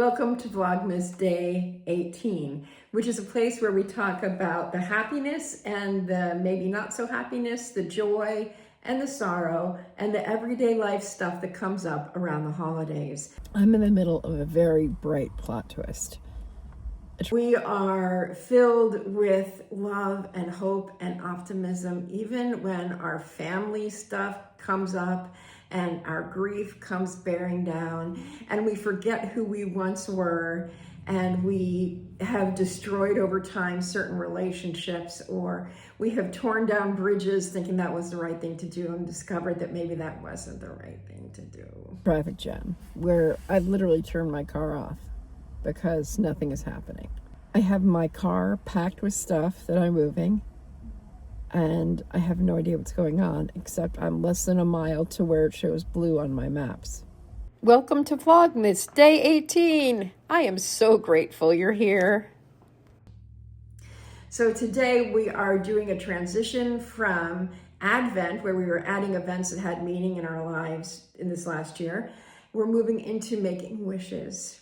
Welcome to Vlogmas Day 18, which is a place where we talk about the happiness and the maybe not so happiness, the joy and the sorrow, and the everyday life stuff that comes up around the holidays. I'm in the middle of a very bright plot twist. We are filled with love and hope and optimism, even when our family stuff comes up and our grief comes bearing down and we forget who we once were and we have destroyed over time certain relationships, or we have torn down bridges thinking that was the right thing to do and discovered that maybe that wasn't the right thing to do. Traffic jam where I've literally turned my car off because nothing is happening. I have my car packed with stuff that I'm moving, and I have no idea what's going on, except I'm less than a mile to where it shows blue on my maps. Welcome to Vlogmas Day 18. I am so grateful you're here. So today we are doing a transition from Advent, where we were adding events that had meaning in our lives in this last year. We're moving into making wishes.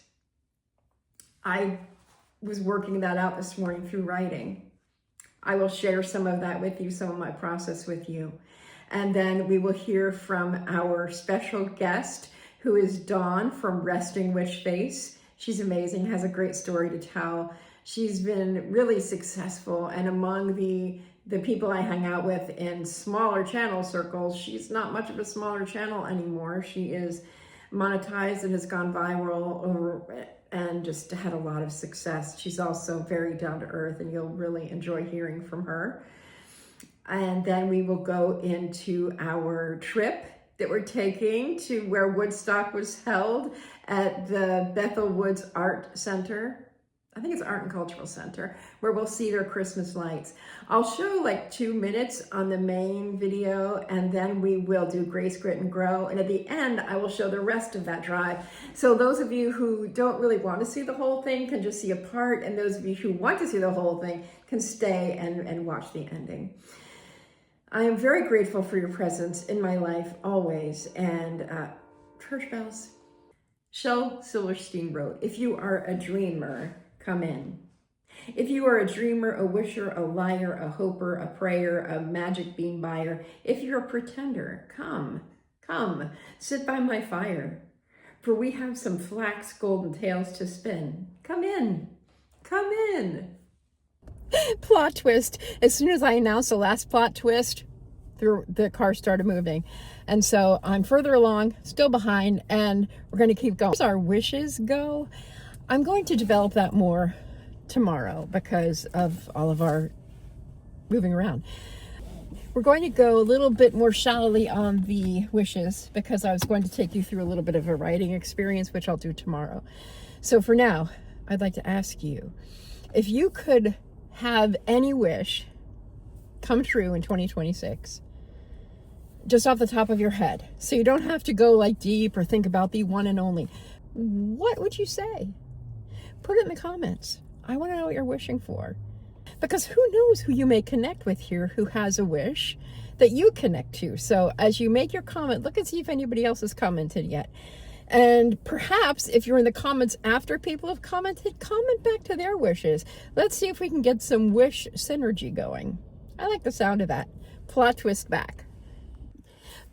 I was working that out this morning through writing. I will share some of that with you, some of my process with you. And then we will hear from our special guest, who is Dawn from Resting Wish Face. She's amazing, has a great story to tell. She's been really successful, and among the people I hang out with in smaller channel circles, she's not much of a smaller channel anymore. She is monetized and has gone viral and just had a lot of success. She's also very down to earth, and you'll really enjoy hearing from her. And then we will go into our trip that we're taking to where Woodstock was held at the Bethel Woods Center. I think it's Art and Cultural Center, where we'll see their Christmas lights. I'll show like 2 minutes on the main video, and then we will do Grace, Grit, and Grow. And at the end, I will show the rest of that drive. So those of you who don't really want to see the whole thing can just see a part, and those of you who want to see the whole thing can stay and watch the ending. I am very grateful for your presence in my life always. And church bells. Shel Silverstein wrote, "If you are a dreamer, come in. If you are a dreamer, a wisher, a liar, a hoper, a prayer, a magic bean buyer, if you're a pretender, come, sit by my fire. For we have some flax golden tales to spin. Come in. Plot twist. As soon as I announced the last plot twist, the car started moving. And so I'm further along, still behind, and we're going to keep going. As our wishes go, I'm going to develop that more tomorrow because of all of our moving around. We're going to go a little bit more shallowly on the wishes because I was going to take you through a little bit of a writing experience, which I'll do tomorrow. So for now, I'd like to ask you, if you could have any wish come true in 2026, just off the top of your head, so you don't have to go like deep or think about the one and only, what would you say? Put it in the comments. I want to know what you're wishing for. Because who knows who you may connect with here who has a wish that you connect to. So as you make your comment, look and see if anybody else has commented yet. And perhaps if you're in the comments after people have commented, comment back to their wishes. Let's see if we can get some wish synergy going. I like the sound of that. Plot twist back.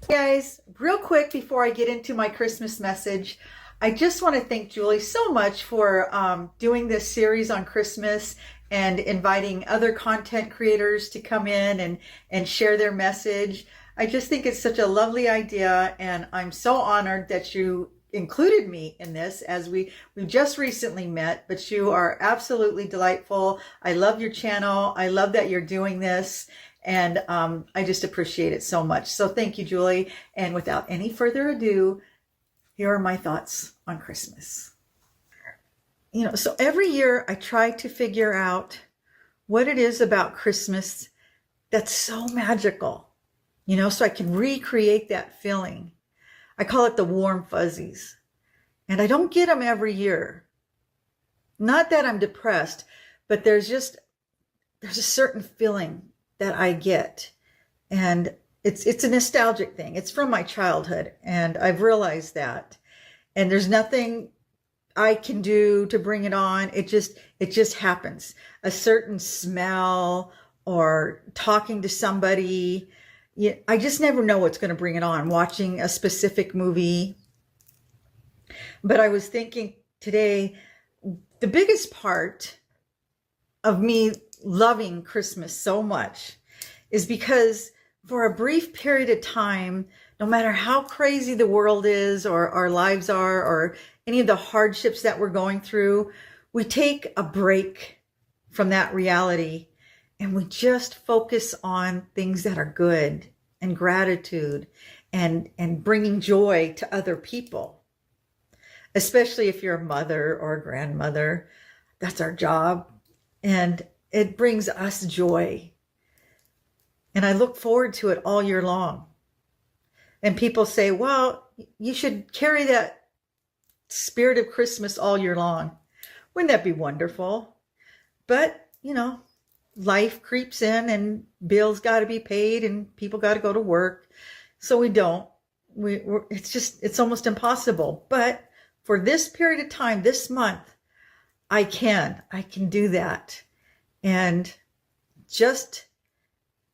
Guys, real quick before I get into my Christmas message, I just want to thank Julie so much for doing this series on Christmas and inviting other content creators to come in and share their message. I just think it's such a lovely idea, and I'm so honored that you included me in this, as we just recently met, but you are absolutely delightful. I love your channel. I love that you're doing this, and I just appreciate it so much. So thank you, Julie. And without any further ado, here are my thoughts on Christmas. So every year I try to figure out what it is about Christmas that's so magical, so I can recreate that feeling. I call it the warm fuzzies. And I don't get them every year. Not that I'm depressed, but there's a certain feeling that I get. And It's a nostalgic thing. It's from my childhood, and I've realized that. And there's nothing I can do to bring it on. It just happens. A certain smell or talking to somebody. I just never know what's going to bring it on. Watching a specific movie. But I was thinking today, the biggest part of me loving Christmas so much is because for a brief period of time, no matter how crazy the world is or our lives are or any of the hardships that we're going through, we take a break from that reality and we just focus on things that are good and gratitude and bringing joy to other people. Especially if you're a mother or a grandmother, that's our job. And it brings us joy. And I look forward to it all year long. And people say, well, you should carry that spirit of Christmas all year long. Wouldn't that be wonderful? But, life creeps in and bills got to be paid and people got to go to work. So we don't. It's almost impossible. But for this period of time, this month, I can do that and just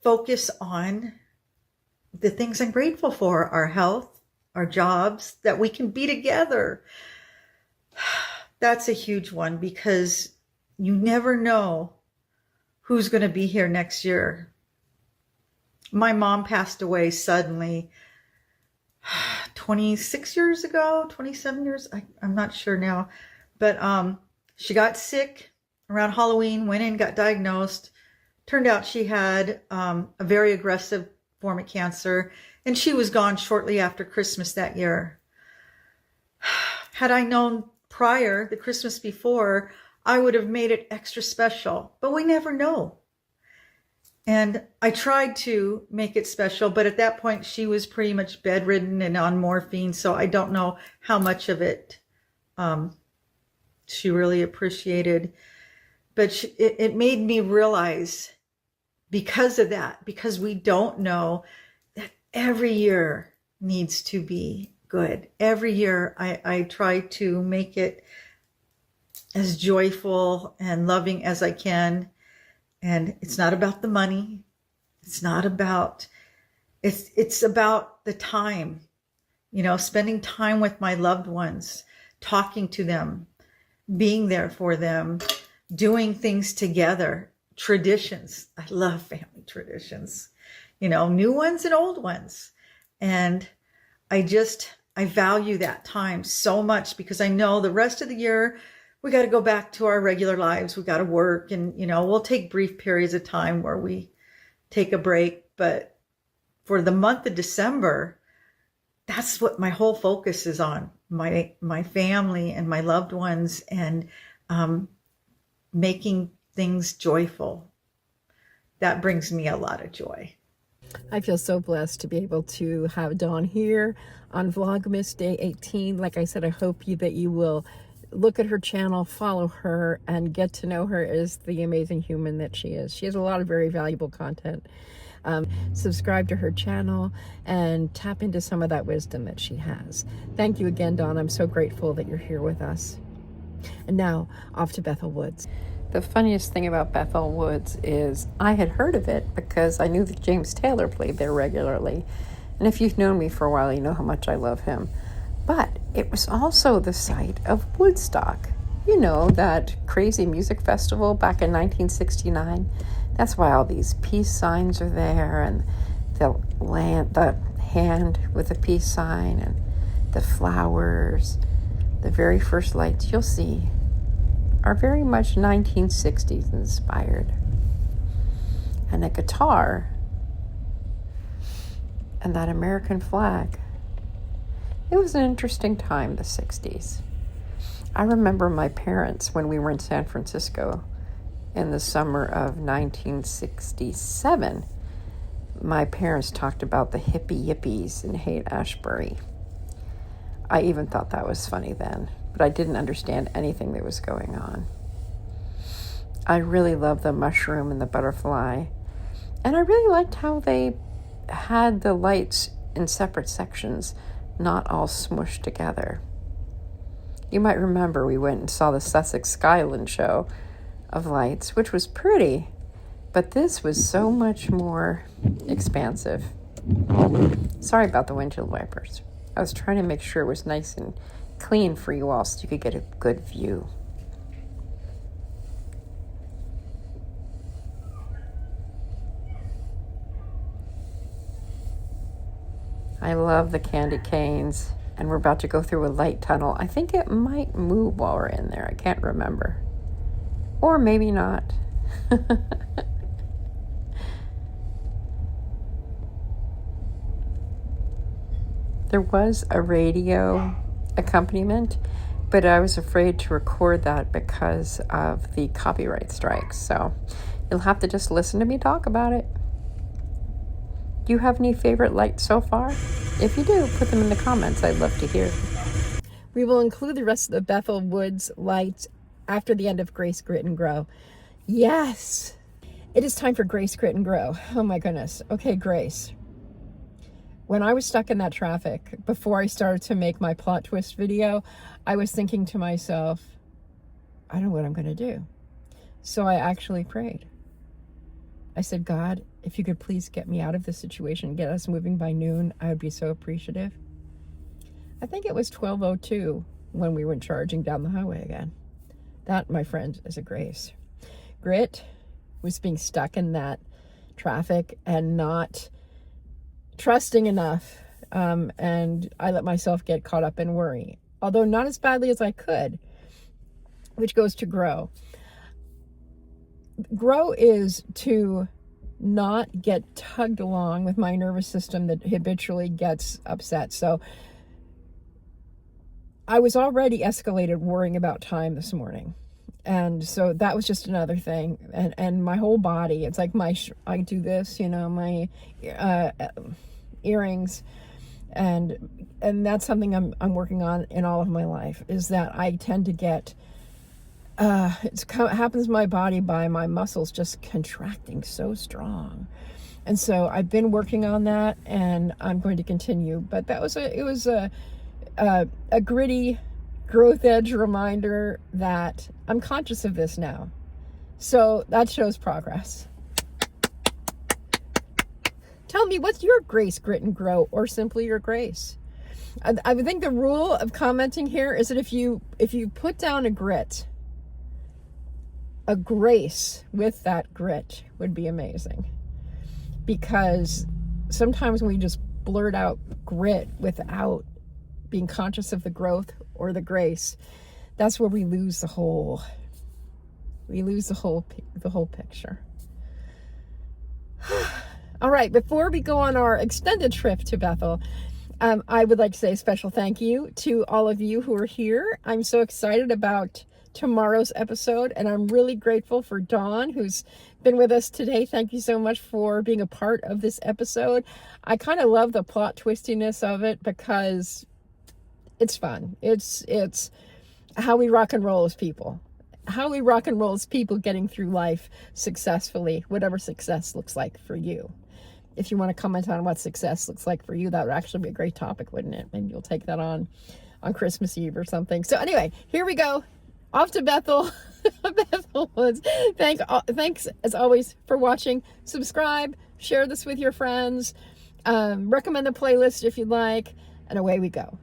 focus on the things I'm grateful for, our health, our jobs, that we can be together. That's a huge one because you never know who's going to be here next year. My mom passed away suddenly 26 years ago, 27 years. I'm not sure now, but she got sick around Halloween, went in, got diagnosed. Turned out she had a very aggressive form of cancer, and she was gone shortly after Christmas that year. Had I known prior, the Christmas before, I would have made it extra special, but we never know. And I tried to make it special, but at that point she was pretty much bedridden and on morphine, so I don't know how much of it she really appreciated. But it made me realize, because of that, because we don't know, that every year needs to be good. Every year I try to make it as joyful and loving as I can. And it's not about the money. It's not about, it's about the time, spending time with my loved ones, talking to them, being there for them, doing things together, traditions. I love family traditions, new ones and old ones. And I value that time so much because I know the rest of the year, we got to go back to our regular lives. We got to work and, we'll take brief periods of time where we take a break. But for the month of December, that's what my whole focus is on, my family and my loved ones, and making things joyful. That brings me a lot of joy. I feel so blessed to be able to have Dawn here on Vlogmas Day 18. Like I said, I hope that you will look at her channel, follow her, and get to know her as the amazing human that she is. She has a lot of very valuable content. Subscribe to her channel and tap into some of that wisdom that she has. Thank you again, Dawn. I'm so grateful that you're here with us. And now, off to Bethel Woods. The funniest thing about Bethel Woods is I had heard of it because I knew that James Taylor played there regularly. And if you've known me for a while, you know how much I love him. But it was also the site of Woodstock. That crazy music festival back in 1969. That's why all these peace signs are there, and the hand with the peace sign, and the flowers, the very first lights you'll see are very much 1960s inspired. And a guitar and that American flag. It was an interesting time, the 60s. I remember my parents, when we were in San Francisco in the summer of 1967, my parents talked about the hippie yippies in Haight-Ashbury. I even thought that was funny then, but I didn't understand anything that was going on. I really loved the mushroom and the butterfly, and I really liked how they had the lights in separate sections, not all smushed together. You might remember we went and saw the Sussex Skyland show of lights, which was pretty, but this was so much more expansive. Sorry about the windshield wipers. I was trying to make sure it was nice and clean for you all so you could get a good view. I love the candy canes, and we're about to go through a light tunnel. I think it might move while we're in there. I can't remember. Or maybe not. There was a radio accompaniment, but I was afraid to record that because of the copyright strikes. So you'll have to just listen to me talk about it. Do you have any favorite lights so far? If you do, put them in the comments. I'd love to hear. We will include the rest of the Bethel Woods lights after the end of Grace, Grit, and Grow. Yes! It is time for Grace, Grit, and Grow. Oh my goodness. Okay, Grace. When I was stuck in that traffic, before I started to make my plot twist video, I was thinking to myself, I don't know what I'm going to do. So I actually prayed. I said, God, if you could please get me out of this situation, get us moving by noon, I would be so appreciative. I think it was 12:02 when we went charging down the highway again. That, my friend, is a grace. Grit was being stuck in that traffic and not trusting enough. And I let myself get caught up in worry, although not as badly as I could, which goes to grow. Grow is to not get tugged along with my nervous system that habitually gets upset. So I was already escalated worrying about time this morning. And so that was just another thing. And my whole body, it's like I do this, my earrings. And that's something I'm working on in all of my life, is that I tend to get, it happens to my body by my muscles just contracting so strong. And so I've been working on that, and I'm going to continue. But it was a gritty growth edge reminder that I'm conscious of this now. So that shows progress. Tell me, what's your grace, grit, and grow, or simply your grace? I think the rule of commenting here is that if you put down a grit, a grace with that grit would be amazing. Because sometimes when we just blurt out grit without being conscious of the growth or the grace, that's where we lose the whole picture. All right, before we go on our extended trip to Bethel, I would like to say a special thank you to all of you who are here. I'm so excited about tomorrow's episode, and I'm really grateful for Dawn, who's been with us today. Thank you so much for being a part of this episode. I kind of love the plot twistiness of it because it's fun. It's how we rock and roll as people. How we rock and roll as people getting through life successfully, whatever success looks like for you. If you want to comment on what success looks like for you, that would actually be a great topic, wouldn't it? Maybe you'll take that on Christmas Eve or something. So anyway, here we go. Off to Bethel, Bethel Woods. Thanks as always for watching. Subscribe, share this with your friends, recommend the playlist if you'd like, and away we go.